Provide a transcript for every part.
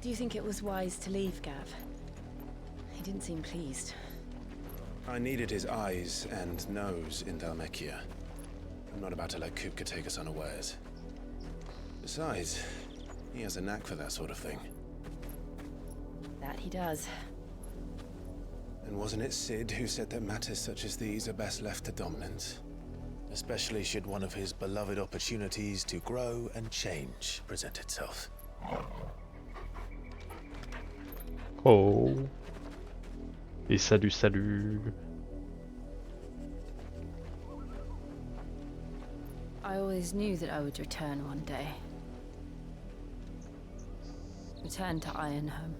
Do you think it was wise to leave, Gav? He didn't seem pleased. I needed his eyes and nose in Dhalmekia. I'm not about to let Kupka take us unawares. Besides, he has a knack for that sort of thing. That he does. And wasn't it Sid who said that matters such as these are best left to dominance? Especially should one of his beloved opportunities to grow and change present itself. Oh. Et salut, salut. I always knew that I would return one day. Return to Ironhome.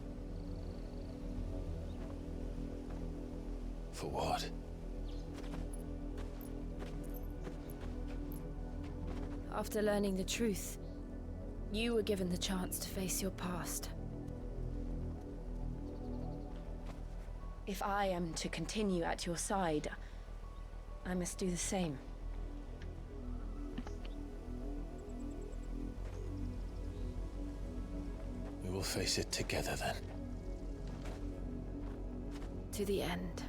For what? After learning the truth, you were given the chance to face your past. If I am to continue at your side, I must do the same. We will face it together then. To the end.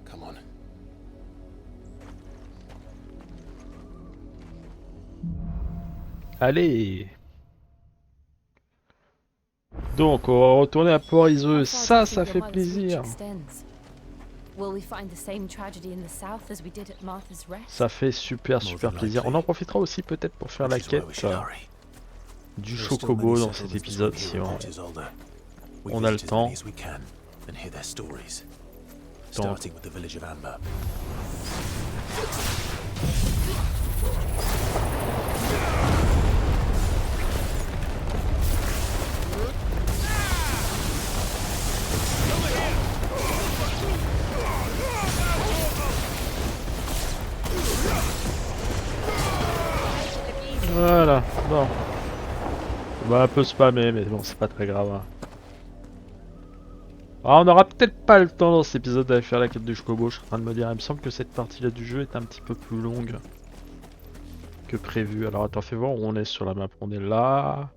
Come on. Allez. Donc, on va retourner à Port-Yseut. Ça fait plaisir. Ça fait super plaisir. On en profitera aussi peut-être pour faire la quête du chocobo dans cet épisode si on a le temps. Voilà, bon. On va un peu spammer, mais bon, c'est pas très grave. Hein. Ah, on aura peut-être pas le temps dans cet épisode d'aller faire la quête du chocobo, je suis en train de me dire. Il me semble que cette partie-là du jeu est un petit peu plus longue que prévu. Alors attends, fais voir où on est sur la map. On est là.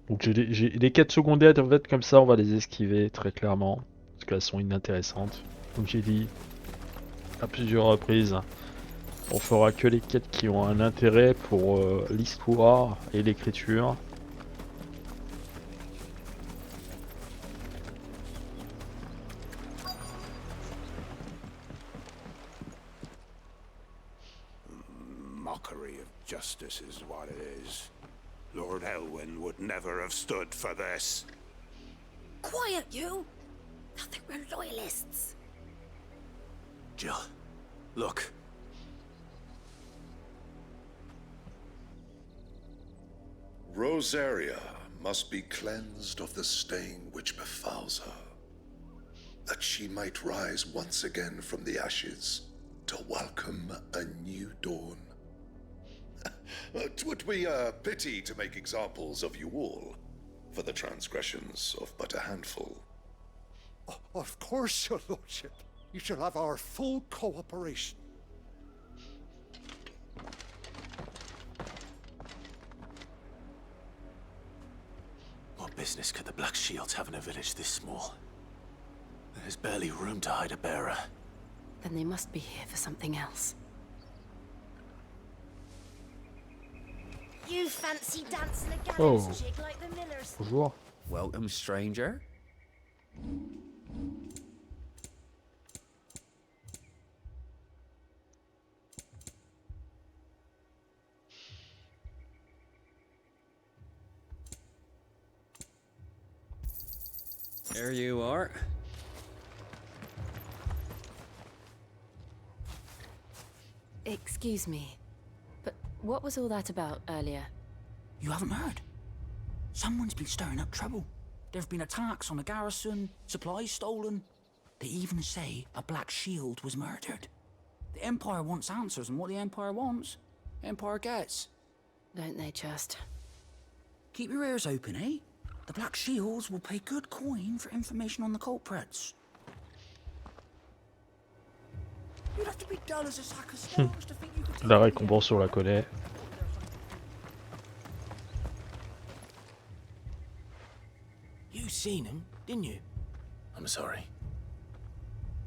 Donc j'ai les quêtes secondaires, en fait, comme ça, on va les esquiver très clairement. Parce qu'elles sont inintéressantes. Comme j'ai dit à plusieurs reprises. On fera que les quêtes qui ont un intérêt pour l'histoire et l'écriture. Mockery of justice is what it is. Lord Elwyn would never have stood for this. Quiet, you! Nothing, we're loyalists. Jill, look. Rosaria must be cleansed of the stain which befouls her, that she might rise once again from the ashes to welcome a new dawn. 'Twould be a pity to make examples of you all, for the transgressions of but a handful. Of course, your lordship. You shall have our full cooperation. What business could the Black Shields have in a village this small? There's barely room to hide a bearer. Then they must be here for something else. You fancy dancing a gallows jig like the millers? Bonjour. Welcome, stranger. There you are. Excuse me, but what was all that about earlier? You haven't heard? Someone's been stirring up trouble. There have been attacks on the garrison, supplies stolen. They even say a Black Shield was murdered. The Empire wants answers, and what the Empire wants, the Empire gets. Don't they just? Keep your ears open, eh? The Black Shields will pay good coin for information on the culprits. be dull as a sack of stars to think you could La take récompense, on la connaît. You seen him, didn't you? I'm sorry.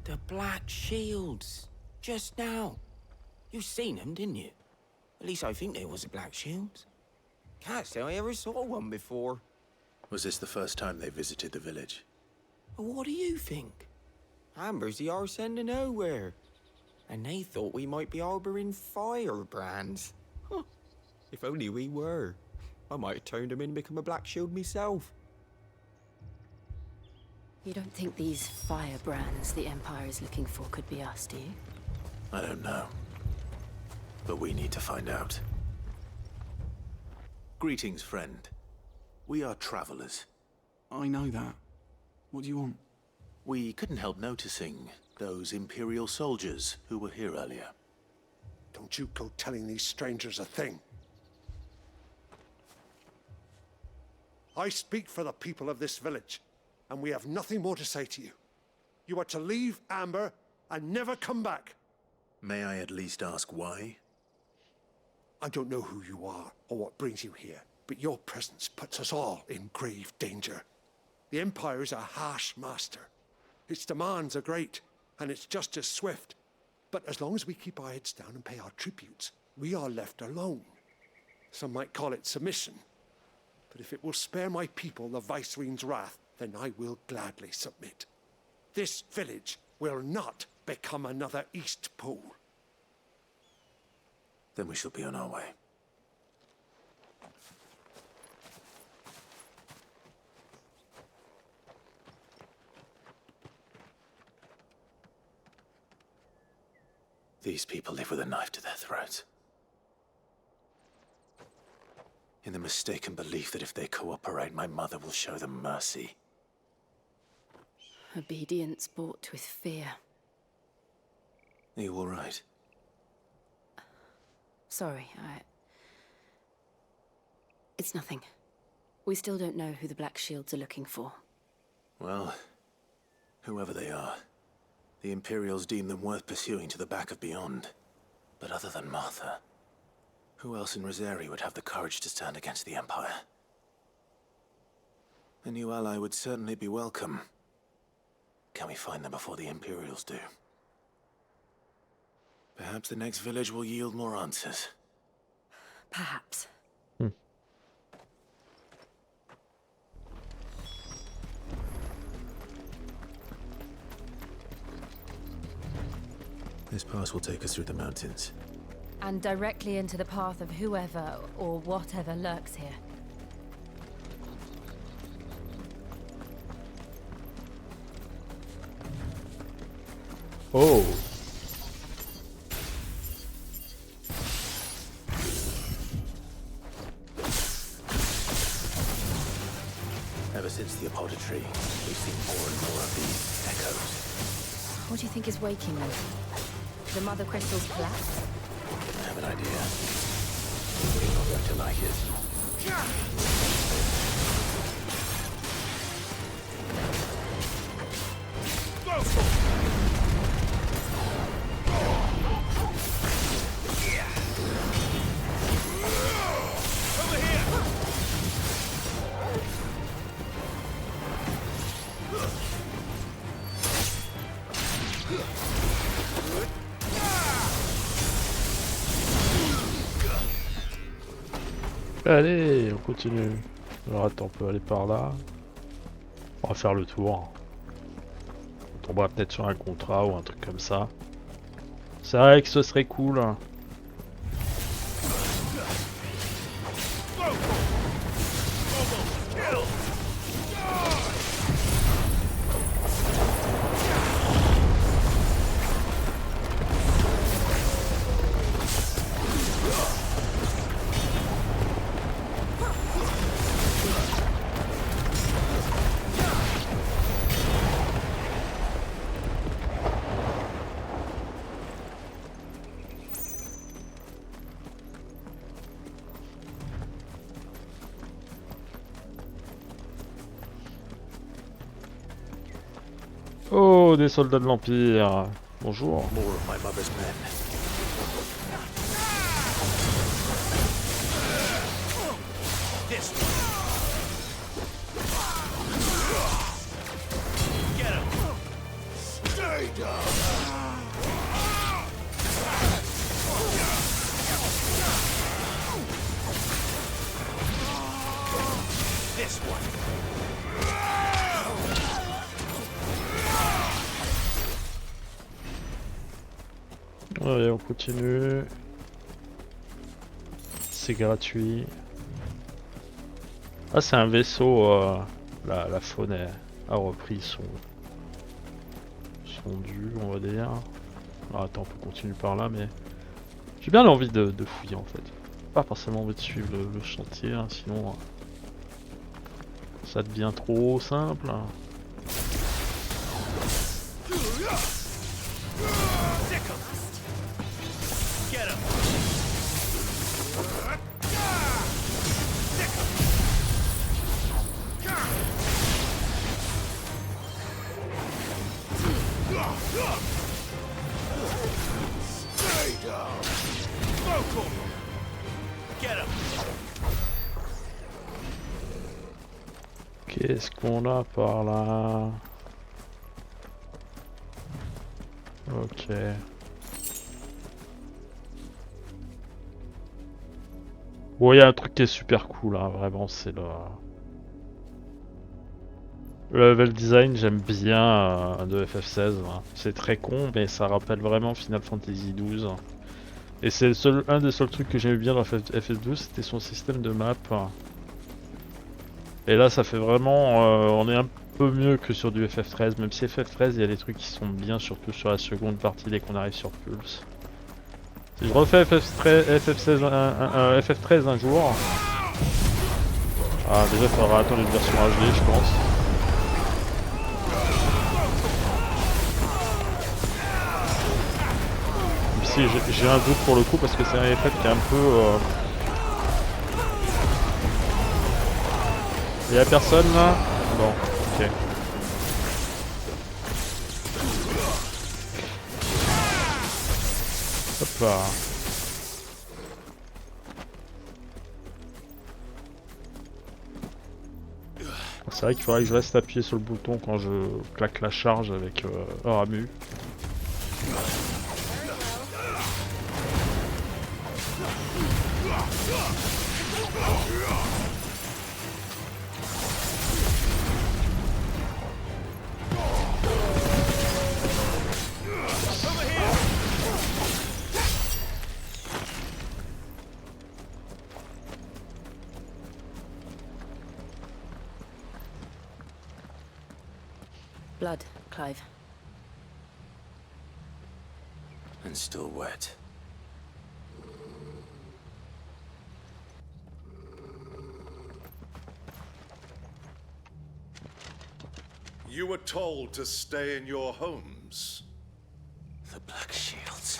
The Black Shields. Just now. You seen them, didn't you? At least I think they was the Black Shields. Can't say I ever saw one before. Was this the first time they visited the village? Well, what do you think? Amber's the arse end of nowhere. And they thought we might be harboring firebrands. Huh. If only we were. I might have turned them in and become a Black Shield myself. You don't think these firebrands the Empire is looking for could be us, do you? I don't know. But we need to find out. Greetings, friend. We are travelers. I know that. What do you want? We couldn't help noticing those Imperial soldiers who were here earlier. Don't you go telling these strangers a thing. I speak for the people of this village, and we have nothing more to say to you. You are to leave Amber and never come back. May I at least ask why? I don't know who you are or what brings you here, but your presence puts us all in grave danger. The Empire is a harsh master. Its demands are great, and its justice swift. But as long as we keep our heads down and pay our tributes, we are left alone. Some might call it submission. But if it will spare my people the Viceroy's wrath, then I will gladly submit. This village will not become another East Pole. Then we shall be on our way. These people live with a knife to their throats. In the mistaken belief that if they cooperate, my mother will show them mercy. Obedience bought with fear. Are you all right? Sorry, It's nothing. We still don't know who the Black Shields are looking for. Well, whoever they are, the Imperials deem them worth pursuing to the back of beyond. But other than Martha, who else in Rosari would have the courage to stand against the Empire? A new ally would certainly be welcome. Can we find them before the Imperials do? Perhaps the next village will yield more answers. Perhaps. This pass will take us through the mountains. And directly into the path of whoever or whatever lurks here. Oh. Ever since the apothecary, we've seen more and more of these echoes. What do you think is waking them? The mother crystal's collapse? I have an idea. You're not going to like it. Allez, on continue. Alors attends, on peut aller par là. On va faire le tour. On tombera peut-être sur un contrat ou un truc comme ça. C'est vrai que ce serait cool. Oh, des soldats de l'Empire. Bonjour. More of my mother's men. This one. Get him. Stay down. This one. Allez, on continue. C'est gratuit. Ah, c'est un vaisseau. La faune a repris son dû, on va dire. Alors, attends, on peut continuer par là, mais j'ai bien envie de fouiller en fait. Pas forcément envie de suivre le chantier, hein, sinon ça devient trop simple. Get him. Stay down. Smoke him. Get him. Qu'est-ce qu'on a par là? Ok. Bon, il y a un truc qui est super cool, hein, vraiment, c'est le level design, j'aime bien de FF16. Hein. C'est très con, mais ça rappelle vraiment Final Fantasy XII. Et c'est un des seuls trucs que j'aimais bien dans FF12, c'était son système de map. Et là, ça fait vraiment... on est un peu mieux que sur du FF13, même si FF13, il y a des trucs qui sont bien, surtout sur la seconde partie dès qu'on arrive sur Pulse. Si je refais FF13 un jour... Ah, déjà, il faudra attendre une version HD, je pense. Même si j'ai un doute pour le coup, parce que c'est un FF qui est un peu... Il y a personne là? Bon, ok. Hop là. C'est vrai qu'il faudrait que je reste appuyé sur le bouton quand je claque la charge avec Ramu. Blood, Clive. And still wet. You were told to stay in your homes. The Black Shields.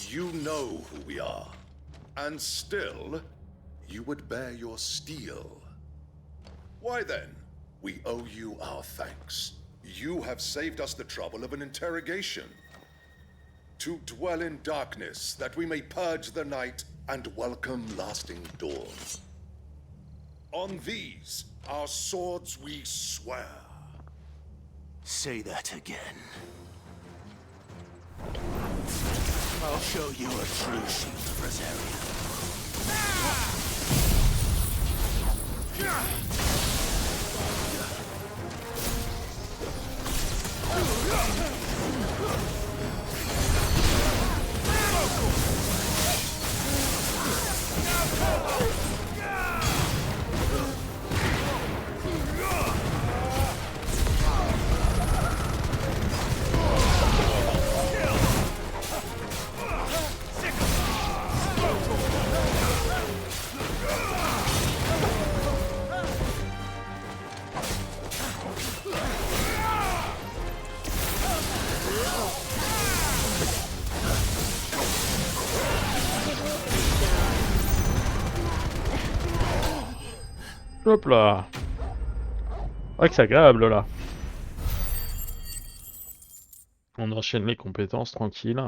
You know who we are. And still, you would bear your steel. Why then, we owe you our thanks. You have saved us the trouble of an interrogation. To dwell in darkness, that we may purge the night and welcome lasting dawn. On these, our swords we swear. Say that again. I'll show you a true shield of Rosaria. Hop là. Ah que c'est agréable là. On enchaîne les compétences tranquille.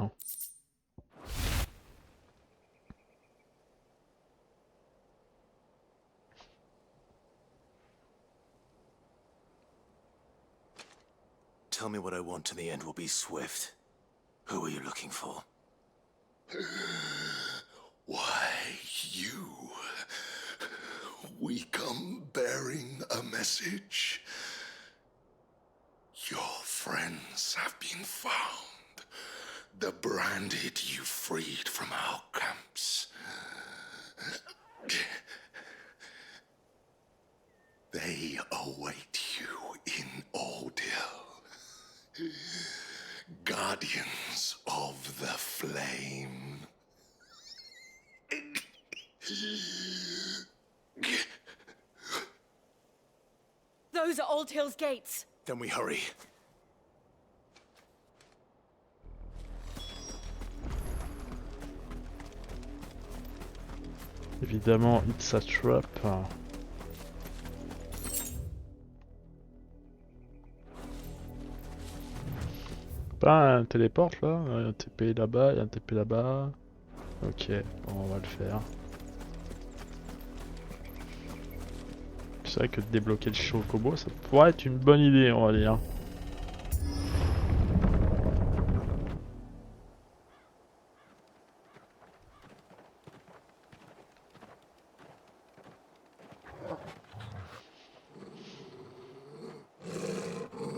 Tell me what I want and the end will be swift. Who are you looking for? Why, you. We come bearing a message. Your friends have been found. The branded you freed from our camps. They await you in Ordeal. Guardians of the Flame. Those are Old Hill's gates. Then we hurry. Évidemment, it's a trap. Pas un téléporte là, un TP là-bas et un TP là-bas. Ok, bon, on va le faire. C'est vrai que de débloquer le chocobo, ça pourrait être une bonne idée, on va dire.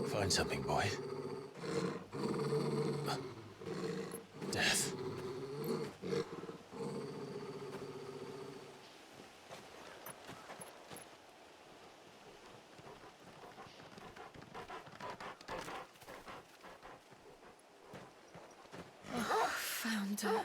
Find something, boy. Death. Found her.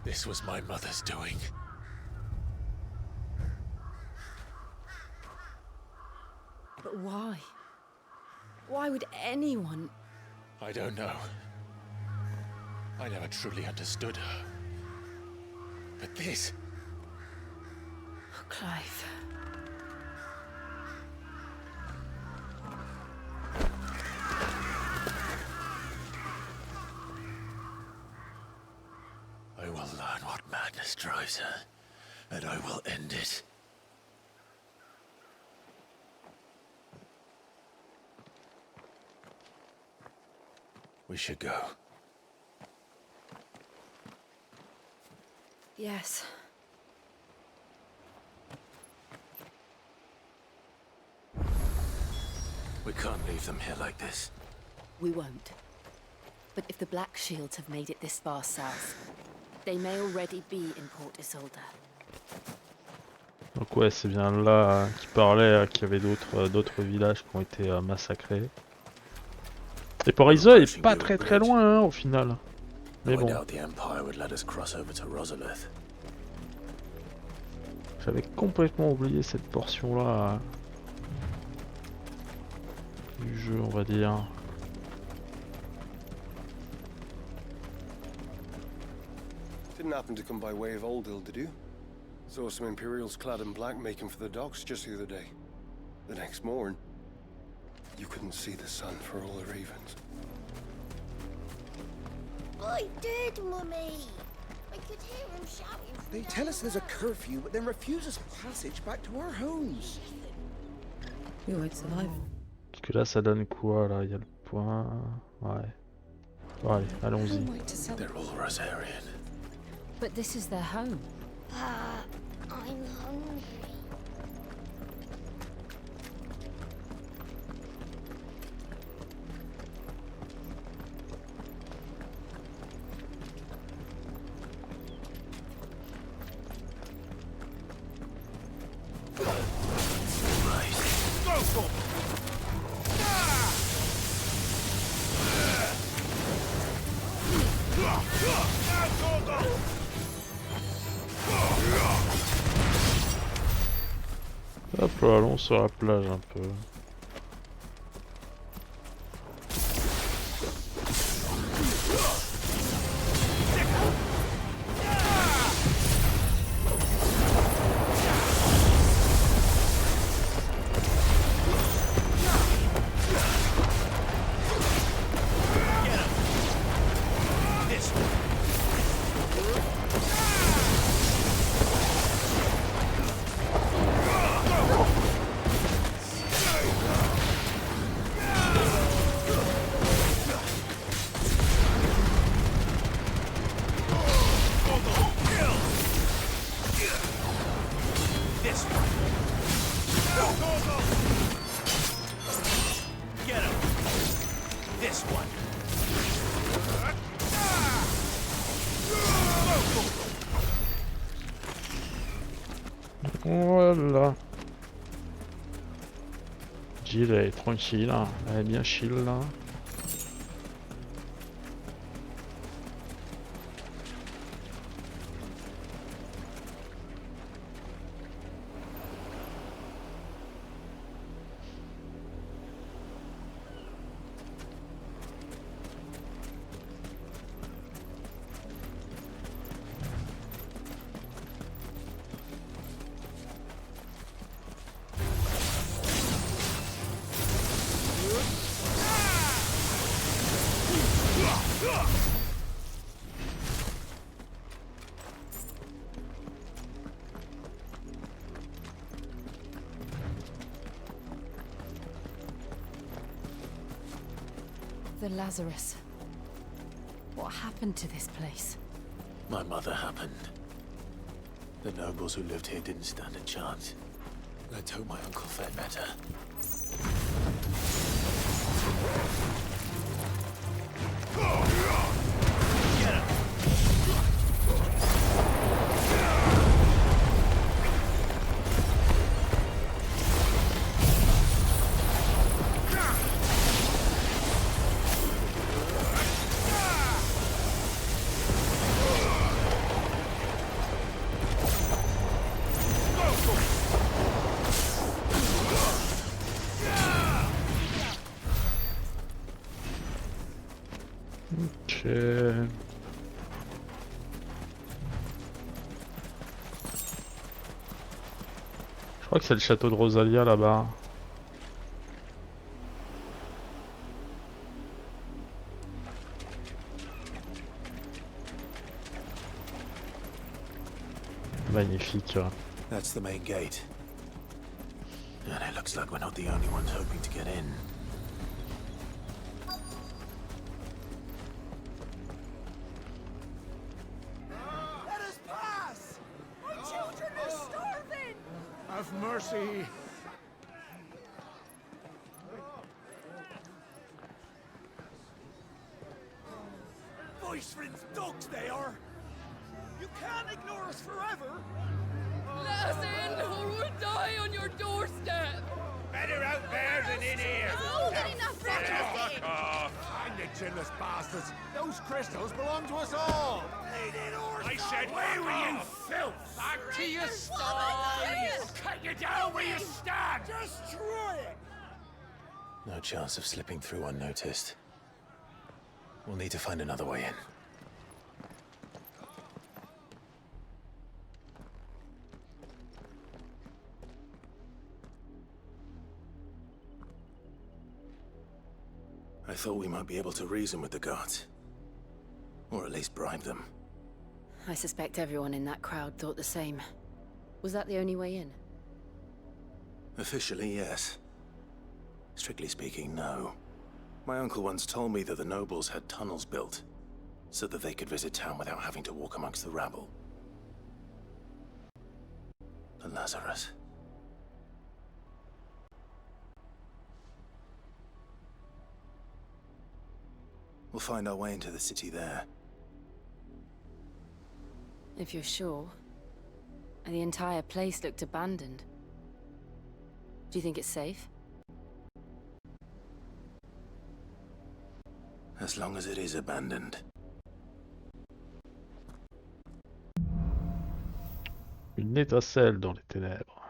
This was my mother's doing. But why? Why would anyone? I don't know. I never truly understood her. But this... Oh, Clive. I will learn what madness drives her, and I will end it. We should go. Yes. We can't leave them here like this. We won't. But if the Black Shields have made it this far south, they may already be in Port-Yseut. Donc ouais, c'est bien là qu'il parlait qu'il y avait d'autres villages qui ont été massacrés. Et Port-Yseut est pas très loin hein, au final. Mais bon. J'avais complètement oublié cette portion là du jeu, on va dire. Didn't happen to come by way of Oldhill, did you? Saw some Imperials clad in black making for the docks just the other day. The next morn, you couldn't see the sun for all the ravens. I did, Mummy. I could hear him shouting. They tell us there's a curfew, but then refuse us passage back to our homes. We won't survive. Parce que là, ça donne quoi là? Il y a le point. Ouais. Bon, allez, allons-y. They're all Rosarian. But this is their home. I'm hungry. Hop là, allons sur la plage un peu. Voilà. Jill elle est tranquille, hein. Elle est bien chill là. The Lazarus. What happened to this place? My mother happened. The nobles who lived here didn't stand a chance. Let's hope my uncle fared better. Ok. Je crois que c'est le château de Rosalia là-bas. Magnifique. That's the main gate. And it looks like we're not the only ones hoping to get in. Let us pass! My children are starving! Have mercy. Voice-rinsed dogs they are! You can't ignore us forever! Let us in, or we'll die on your doorstep! Better out there than in here. Oh, get enough Fuck off. Find the chinless bastards. Those crystals belong to us all. I said, where were you, filth? Back to your sties. Cut you down where you stand. Destroy it! No chance of slipping through unnoticed. We'll need to find another way in. I thought we might be able to reason with the guards. Or at least bribe them. I suspect everyone in that crowd thought the same. Was that the only way in? Officially, yes. Strictly speaking, no. My uncle once told me that the nobles had tunnels built, so that they could visit town without having to walk amongst the rabble. The Lazarus. We'll find our way into the city there. If you're sure. The entire place looked abandoned. Do you think it's safe? As long as it is abandoned. Une étincelle dans les ténèbres.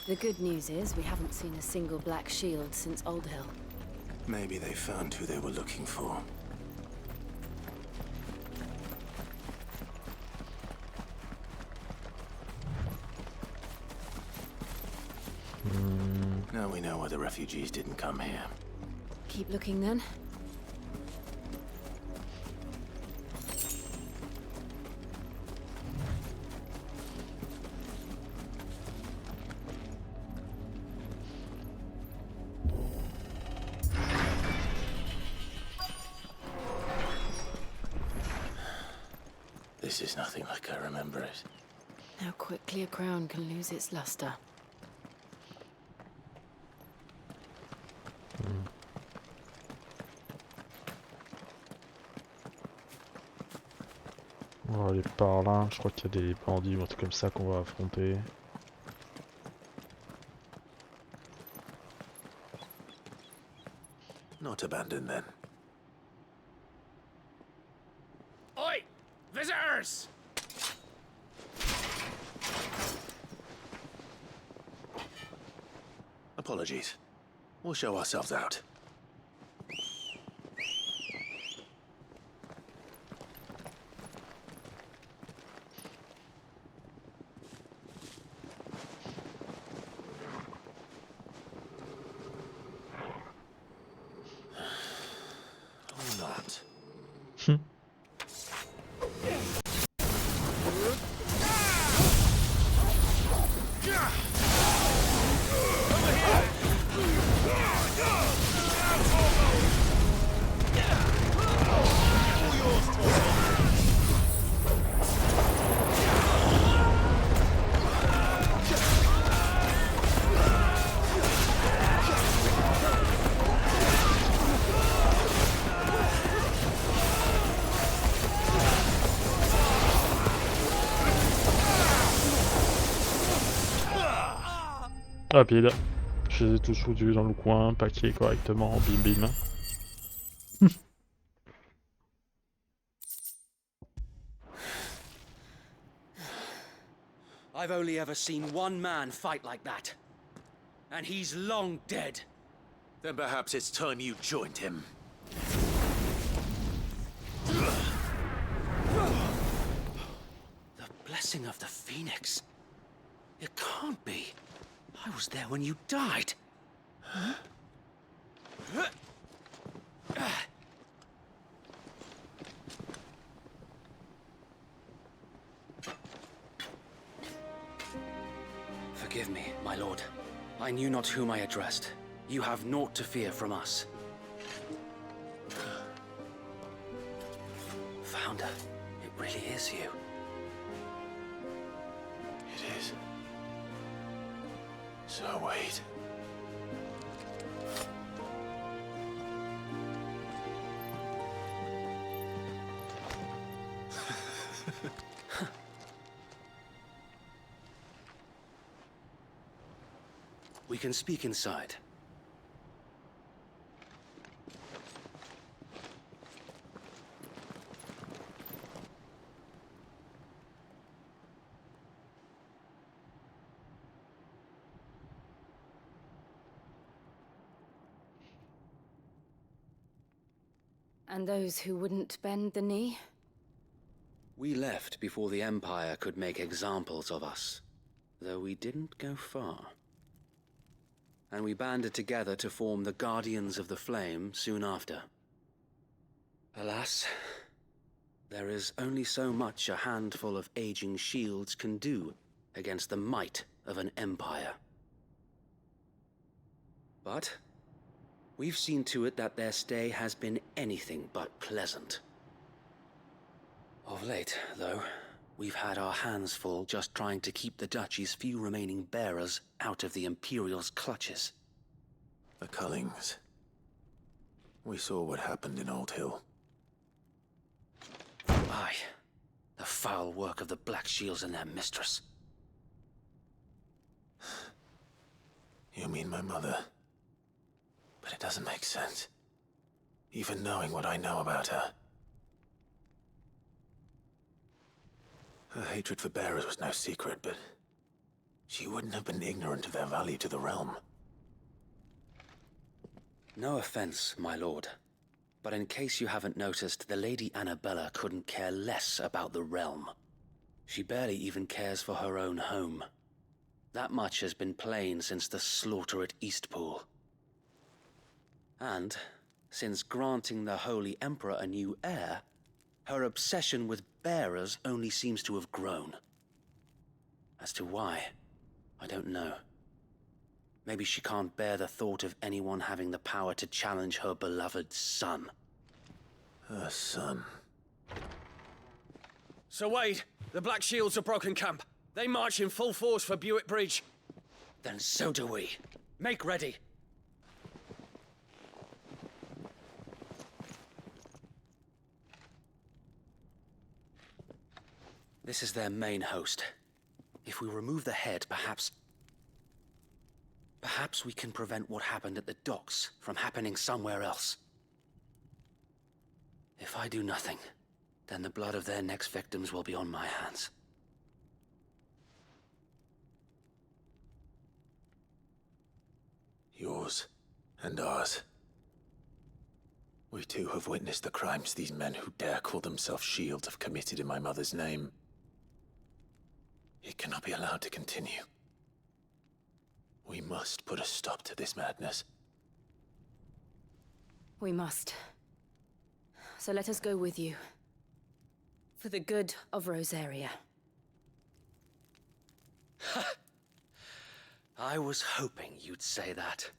The good news is we haven't seen a single black shield since Old Hill. Maybe they found who they were looking for. Now we know why the refugees didn't come here. Keep looking then. This is nothing like I remember it. How quickly a crown can lose its luster. On va aller par là, je crois qu'il y a des bandits ou un truc comme ça qu'on va affronter. Not abandoned then. Oi! Visitors! Apologies. We'll show ourselves out. Or not. Rapide. Je les ai tous foutus dans le coin, paqués correctement, bim bim. I've only ever seen one man fight like that. And he's long dead. Then perhaps it's time you joined him. The blessing of the Phoenix. It can't be. I was there when you died. Huh? Forgive me, my lord. I knew not whom I addressed. You have naught to fear from us. Founder, it really is you. It is. So wait. We can speak inside. And those who wouldn't bend the knee? We left before the Empire could make examples of us, though we didn't go far. And we banded together to form the Guardians of the Flame soon after. Alas, there is only so much a handful of aging shields can do against the might of an empire. But we've seen to it that their stay has been anything but pleasant. Of late, though, we've had our hands full just trying to keep the Duchy's few remaining bearers out of the Imperial's clutches. The Cullings. We saw what happened in Old Hill. Aye. The foul work of the Black Shields and their mistress. You mean my mother? But it doesn't make sense. Even knowing what I know about her. Her hatred for bearers was no secret, but she wouldn't have been ignorant of their value to the realm. No offense, my lord, but in case you haven't noticed, the Lady Annabella couldn't care less about the realm. She barely even cares for her own home. That much has been plain since the slaughter at Eastpool. And, since granting the Holy Emperor a new heir, her obsession with bearers only seems to have grown. As to why, I don't know. Maybe she can't bear the thought of anyone having the power to challenge her beloved son. Her son. Sir Wade, the Black Shields have broken camp. They march in full force for Buick Bridge. Then so do we. Make ready. This is their main host. If we remove the head, perhaps we can prevent what happened at the docks from happening somewhere else. If I do nothing, then the blood of their next victims will be on my hands. Yours and ours. We too have witnessed the crimes these men who dare call themselves shields have committed in my mother's name. It cannot be allowed to continue. We must put a stop to this madness. We must. So let us go with you. For the good of Rosaria. I was hoping you'd say that.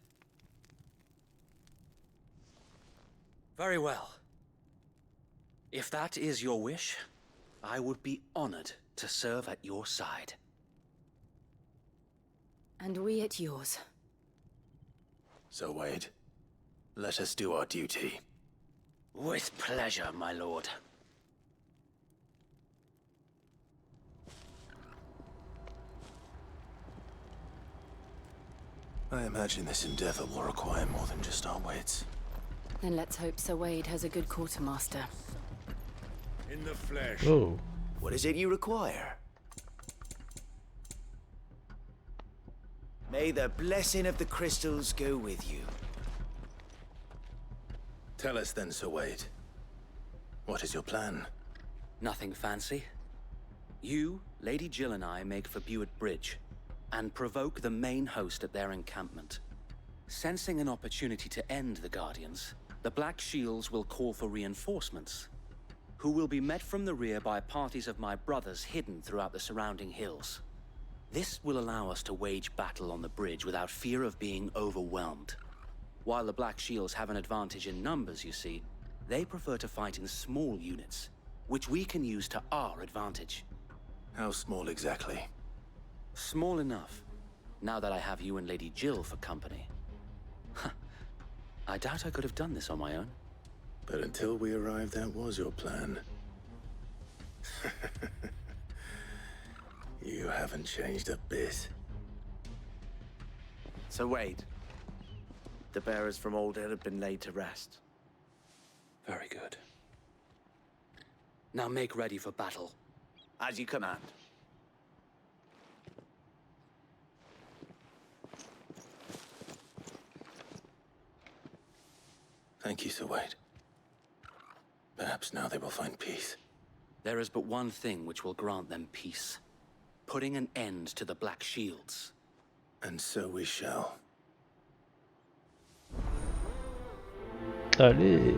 Very well. If that is your wish, I would be honored to serve at your side. And we at yours. So, Wade, let us do our duty. With pleasure, my lord. I imagine this endeavor will require more than just our wits. Then let's hope Sir Wade has a good quartermaster. In the flesh. Oh. What is it you require? May the blessing of the crystals go with you. Tell us then, Sir Wade. What is your plan? Nothing fancy. You, Lady Jill and I make for Buick Bridge, and provoke the main host at their encampment. Sensing an opportunity to end the Guardians, the Black Shields will call for reinforcements, who will be met from the rear by parties of my brothers hidden throughout the surrounding hills. This will allow us to wage battle on the bridge without fear of being overwhelmed. While the Black Shields have an advantage in numbers, you see, they prefer to fight in small units, which we can use to our advantage. How small exactly? Small enough, now that I have you and Lady Jill for company. I doubt I could have done this on my own. But until we arrived, that was your plan. You haven't changed a bit. So Wade, the bearers from Old Hill have been laid to rest. Very good. Now make ready for battle. As you command. Thank you, Sir Wade. Perhaps now they will find peace. There is but one thing which will grant them peace. Putting an end to the Black Shields. And so we shall. Allez.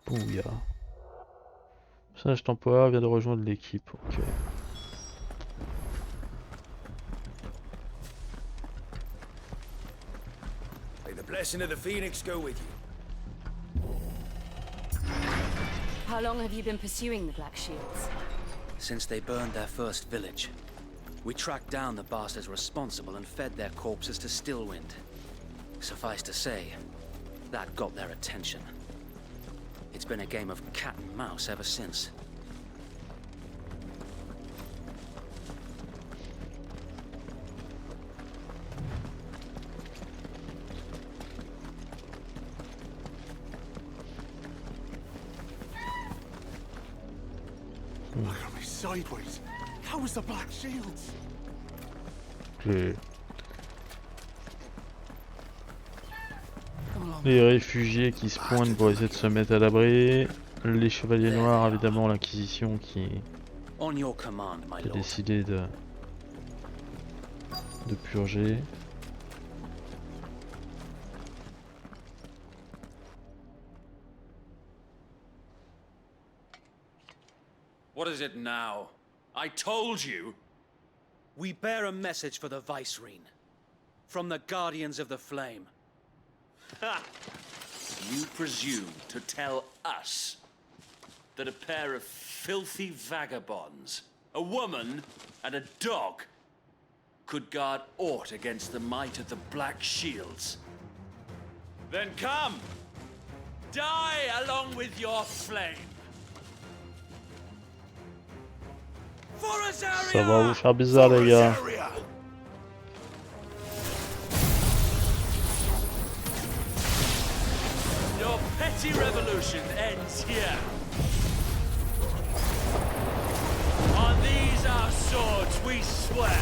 Bouya. Personnage temporaire vient de rejoindre l'équipe. Ok. May the blessing of the Phoenix go with you. How long have you been pursuing the Black Shields? Since they burned their first village. We tracked down the bastards responsible and fed their corpses to Stillwind. Suffice to say, that got their attention. It's been a game of cat and mouse ever since. Look at me sideways. How was the Black Shields? Les réfugiés qui se pointent pour essayer de se mettre à l'abri. Les chevaliers noirs, évidemment, l'Inquisition qui a décidé de purger. What is it now? I told you! We bear a message for the Vicereine. From the Guardians of the Flame. Ha! You presume to tell us that a pair of filthy vagabonds, a woman and a dog, could guard aught against the might of the Black Shields? Then come! Die along with your flame! Ça va vous faire bizarre les gars. Your petty revolution ends here. On these our swords we swear.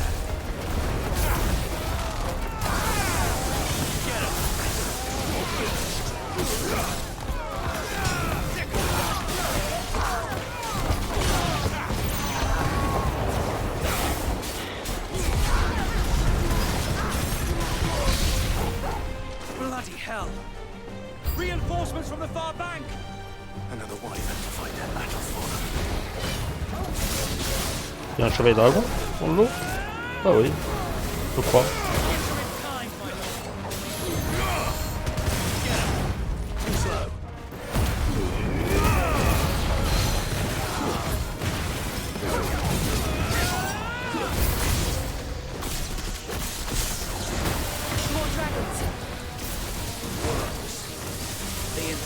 Get up. Bloody hell! Reinforcements from the far bank! Another wyvern to fight their battle for them. Il y a un chevalier dragon dans le lot? Ah oui, je crois.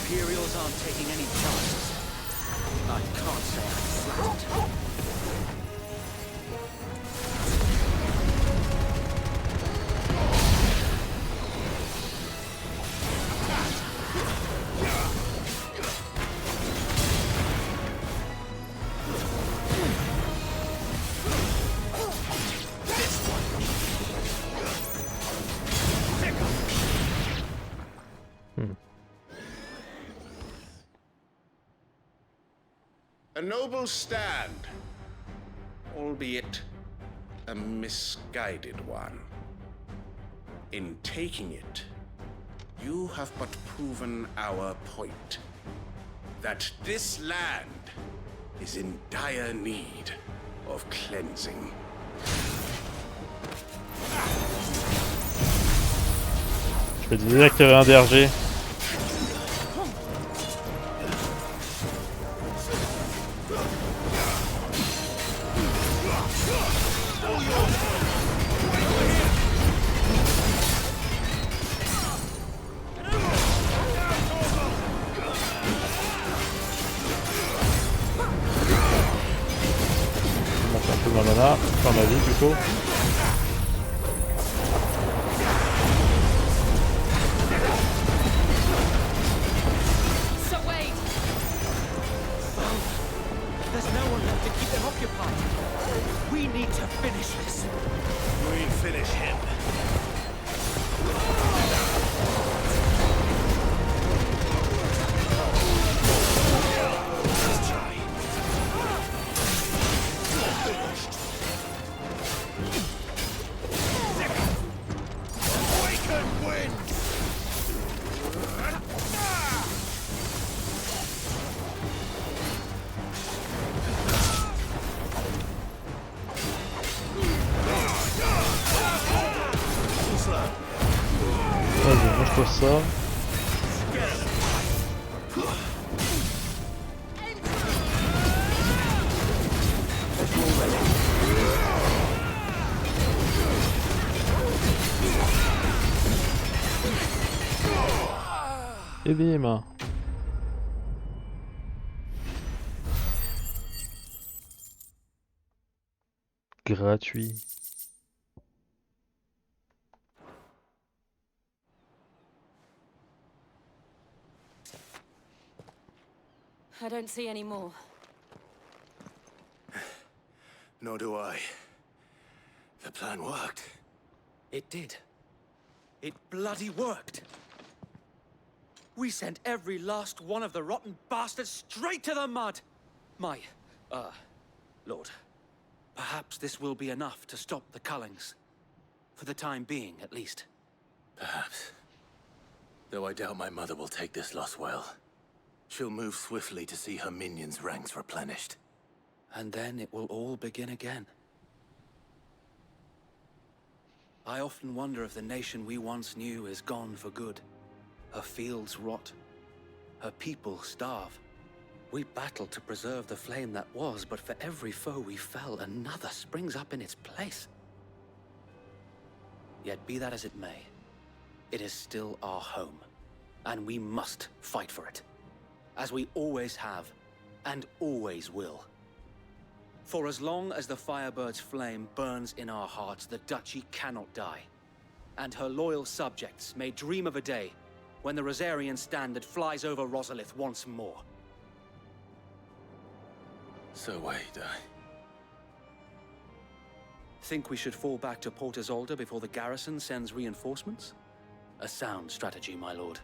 Imperials aren't taking any chances. I can't say I'm flattered. A noble stand, albeit a misguided one. In taking it, you have but proven our point, that this land is in dire need of cleansing. Je vais désactiver un DRG. Enfin ma vie plutôt. So wait. There's no one left to keep them occupied. We need to finish this. We finish him. Let's try. Vas-y, mange-toi ça. Et bim. Gratuit. I don't see any more. Nor do I. The plan worked. It did. It bloody worked. We sent every last one of the rotten bastards straight to the mud! My, Lord, perhaps this will be enough to stop the Cullings. For the time being, at least. Perhaps. Though I doubt my mother will take this loss well. She'll move swiftly to see her minions' ranks replenished. And then it will all begin again. I often wonder if the nation we once knew is gone for good. Her fields rot. Her people starve. We battled to preserve the flame that was, but for every foe we fell, another springs up in its place. Yet be that as it may, it is still our home, and we must fight for it, as we always have, and always will. For as long as the Firebird's flame burns in our hearts, the Duchy cannot die, and her loyal subjects may dream of a day when the Rosarian standard flies over Rosalith once more. So wait, Think we should fall back to Port-Yseut before the garrison sends reinforcements? A sound strategy, my lord.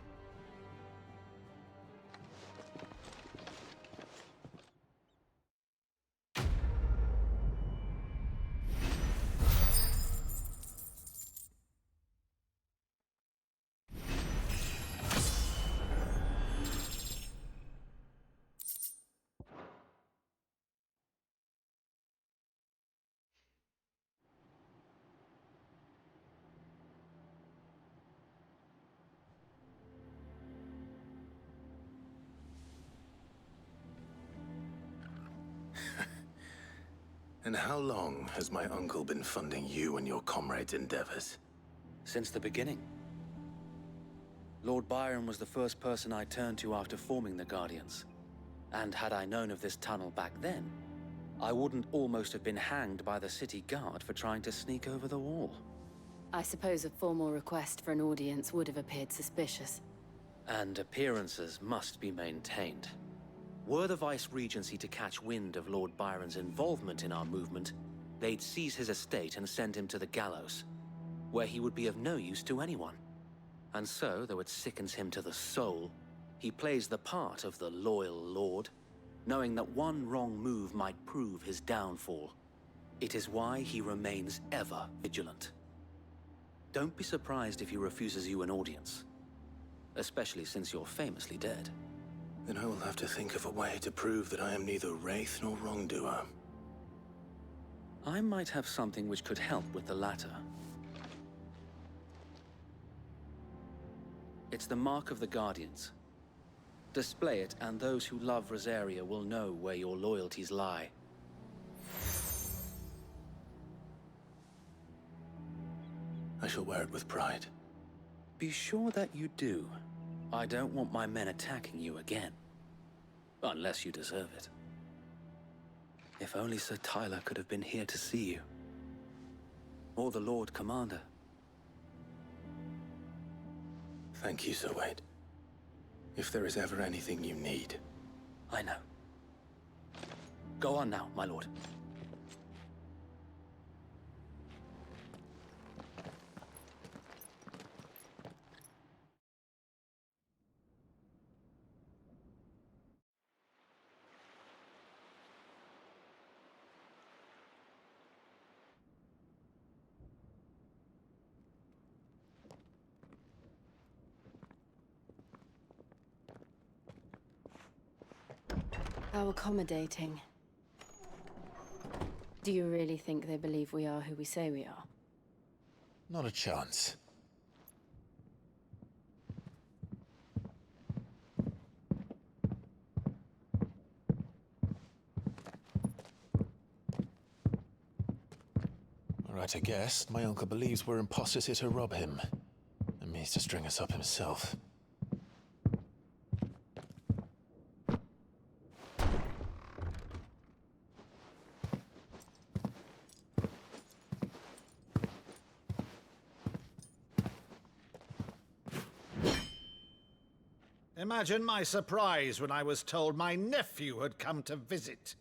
And how long has my uncle been funding you and your comrades' endeavors? Since the beginning. Lord Byron was the first person I turned to after forming the Guardians. And had I known of this tunnel back then, I wouldn't almost have been hanged by the city guard for trying to sneak over the wall. I suppose a formal request for an audience would have appeared suspicious. And appearances must be maintained. Were the Vice-Regency to catch wind of Lord Byron's involvement in our movement, they'd seize his estate and send him to the gallows, where he would be of no use to anyone. And so, though it sickens him to the soul, he plays the part of the loyal lord, knowing that one wrong move might prove his downfall. It is why he remains ever vigilant. Don't be surprised if he refuses you an audience, especially since you're famously dead. Then I will have to think of a way to prove that I am neither wraith nor wrongdoer. I might have something which could help with the latter. It's the mark of the Guardians. Display it, and those who love Rosaria will know where your loyalties lie. I shall wear it with pride. Be sure that you do. I don't want my men attacking you again. Unless you deserve it. If only Sir Tyler could have been here to see you. Or the Lord Commander. Thank you, Sir Wade. If there is ever anything you need. I know. Go on now, my lord. How accommodating. Do you really think they believe we are who we say we are? Not a chance. Right to guess, my uncle believes we're imposters here to rob him, and means to string us up himself. Imagine my surprise when I was told my nephew had come to visit.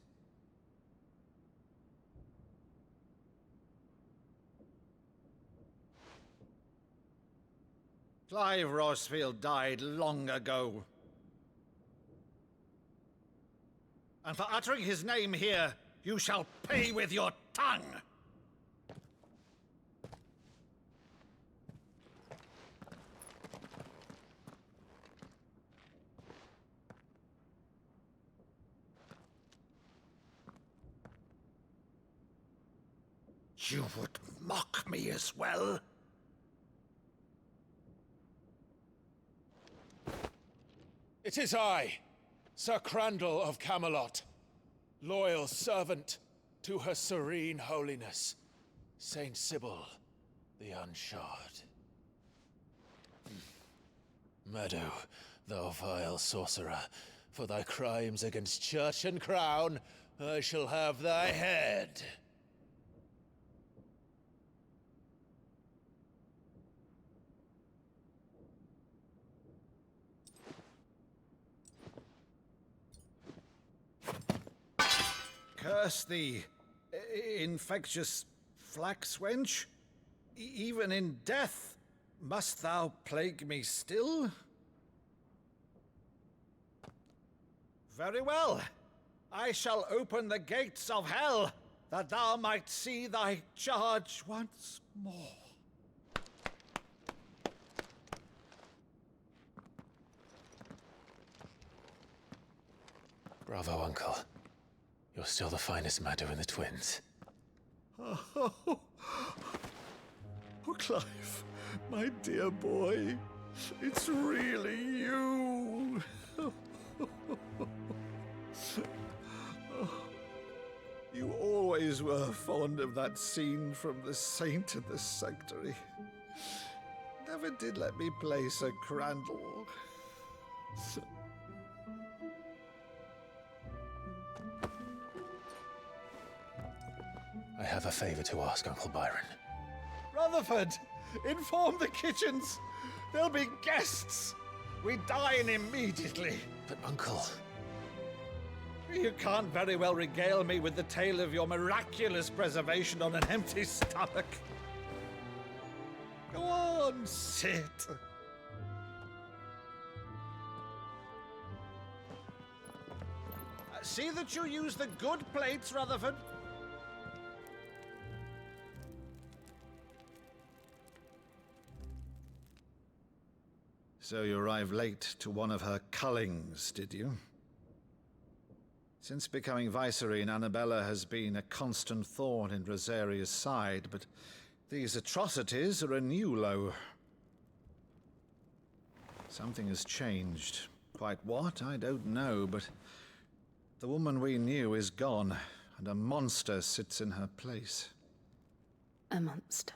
Clive Rossfield died long ago. And for uttering his name here, you shall pay with your tongue! You would mock me as well? It is I, Sir Crandall of Camelot, loyal servant to her serene holiness, Saint Sybil the Unshod. Meadow, thou vile sorcerer, for thy crimes against church and crown, I shall have thy head. Curse thee, infectious flax wench. Even in death, must thou plague me still? Very well. I shall open the gates of hell, that thou might see thy charge once more. Bravo, Uncle. You're still the finest Meadow in the twins. Oh, Clive, my dear boy, it's really you. You always were fond of that scene from The Saint in the Sanctuary. Never did let me play Sir Crandall. I have a favor to ask, Uncle Byron. Rutherford, inform the kitchens. There'll be guests. We dine immediately. But, Uncle... You can't very well regale me with the tale of your miraculous preservation on an empty stomach. Go on, sit. See that you use the good plates, Rutherford. So you arrived late to one of her cullings, did you? Since becoming Vicereine, Annabella has been a constant thorn in Rosaria's side, but these atrocities are a new low. Something has changed. Quite what, I don't know, but the woman we knew is gone, and a monster sits in her place. A monster?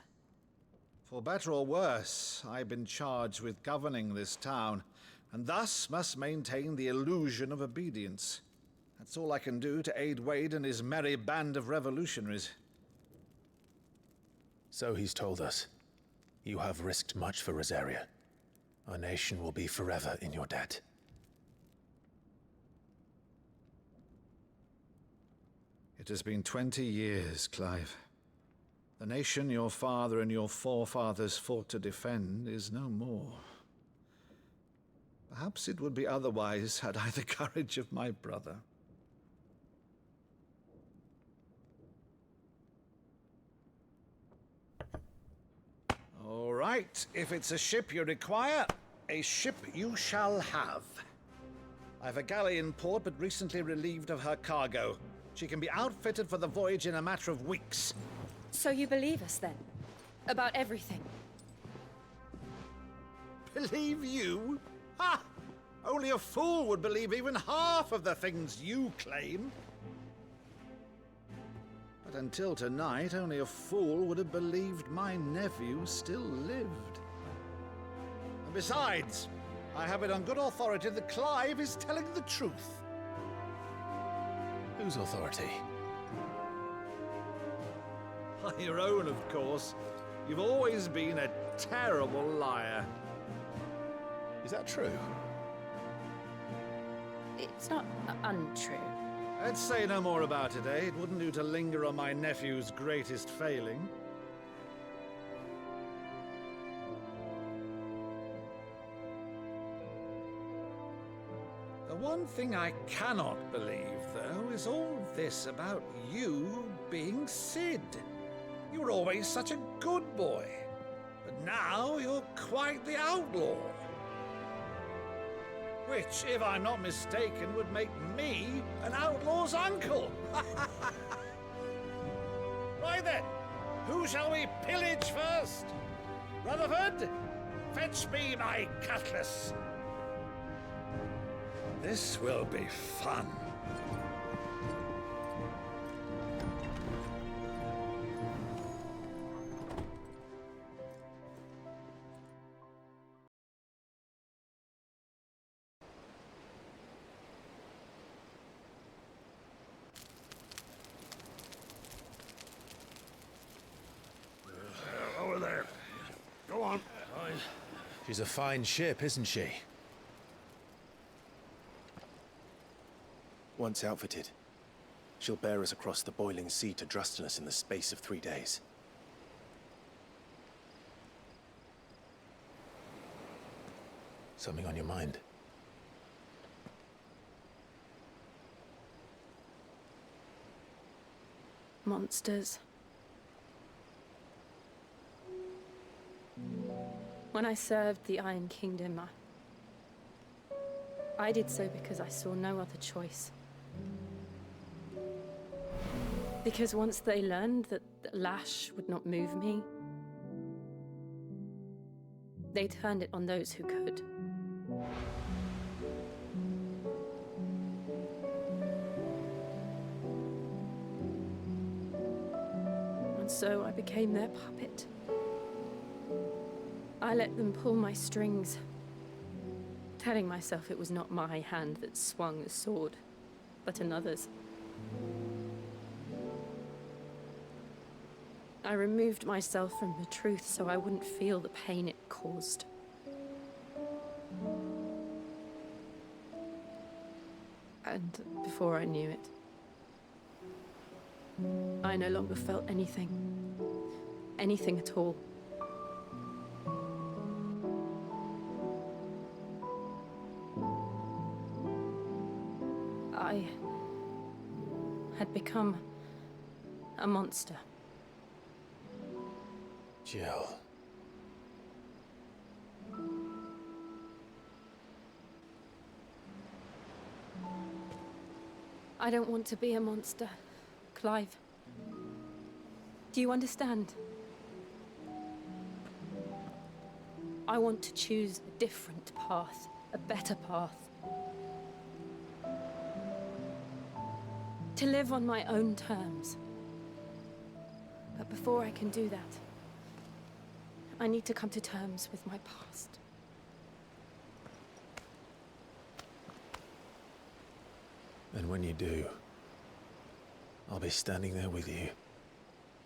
For better or worse, I've been charged with governing this town, and thus must maintain the illusion of obedience. That's all I can do to aid Wade and his merry band of revolutionaries. So he's told us. You have risked much for Rosaria. Our nation will be forever in your debt. It has been 20 years, Clive. The nation your father and your forefathers fought to defend is no more. Perhaps it would be otherwise had I the courage of my brother. All right, if it's a ship you require, a ship you shall have. I've a galley in port, but recently relieved of her cargo. She can be outfitted for the voyage in a matter of weeks. So you believe us, then? About everything? Believe you? Ha! Only a fool would believe even half of the things you claim. But until tonight, only a fool would have believed my nephew still lived. And besides, I have it on good authority that Clive is telling the truth. Whose authority? Your own, of course. You've always been a terrible liar. Is that true? It's not untrue. Let's say no more about it, eh? It wouldn't do to linger on my nephew's greatest failing. one thing I cannot believe, though, is all this about you being Sid. You were always such a good boy, but now you're quite the outlaw. Which, if I'm not mistaken, would make me an outlaw's uncle. Right then, who shall we pillage first? Rutherford, fetch me my cutlass. This will be fun. Over there. Go on. She's a fine ship, isn't she? Once outfitted, she'll bear us across the boiling sea to Drustinus in the space of 3 days. Something on your mind? Monsters. When I served the Iron Kingdom, I did so because I saw no other choice. Because once they learned that the lash would not move me, they turned it on those who could. And so I became their puppet. I let them pull my strings, telling myself it was not my hand that swung the sword, but another's. I removed myself from the truth so I wouldn't feel the pain it caused. And before I knew it, I no longer felt anything. Anything at all. I had become a monster. Jill. I don't want to be a monster, Clive. Do you understand? I want to choose a different path, a better path. To live on my own terms. But before I can do that, I need to come to terms with my past. And when you do, I'll be standing there with you,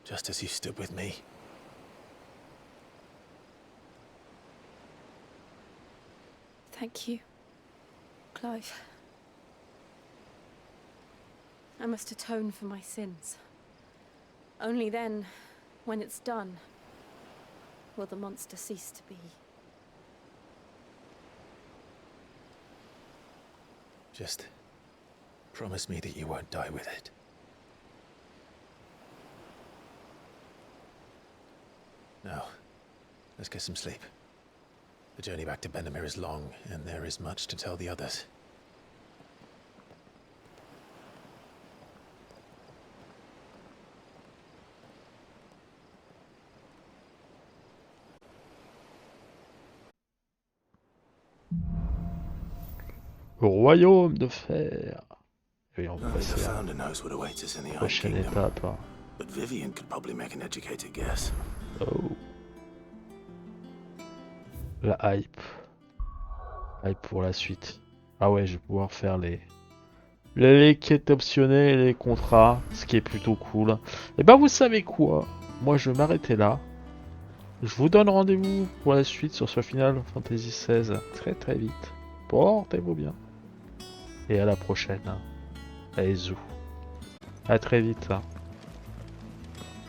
just as you stood with me. Thank you, Clive. I must atone for my sins. Only then, when it's done, will the monster cease to be. Just promise me that you won't die with it. Now, let's get some sleep. The journey back to Benamir is long, and there is much to tell the others. Au royaume de fer. Et on va passer à Founder knows what awaits us in the la Iron prochaine Kingdom, étape. but Vivian could probably make an educated guess. Oh. La hype. Hype pour la suite. Ah ouais, je vais pouvoir faire les quêtes optionnelles et les contrats, ce qui est plutôt cool. Et ben vous savez quoi? Moi je vais m'arrêter là. Je vous donne rendez-vous pour la suite sur ce Final Fantasy XVI très très vite. Portez-vous bien. Et à la prochaine. Allez, zou. À très vite.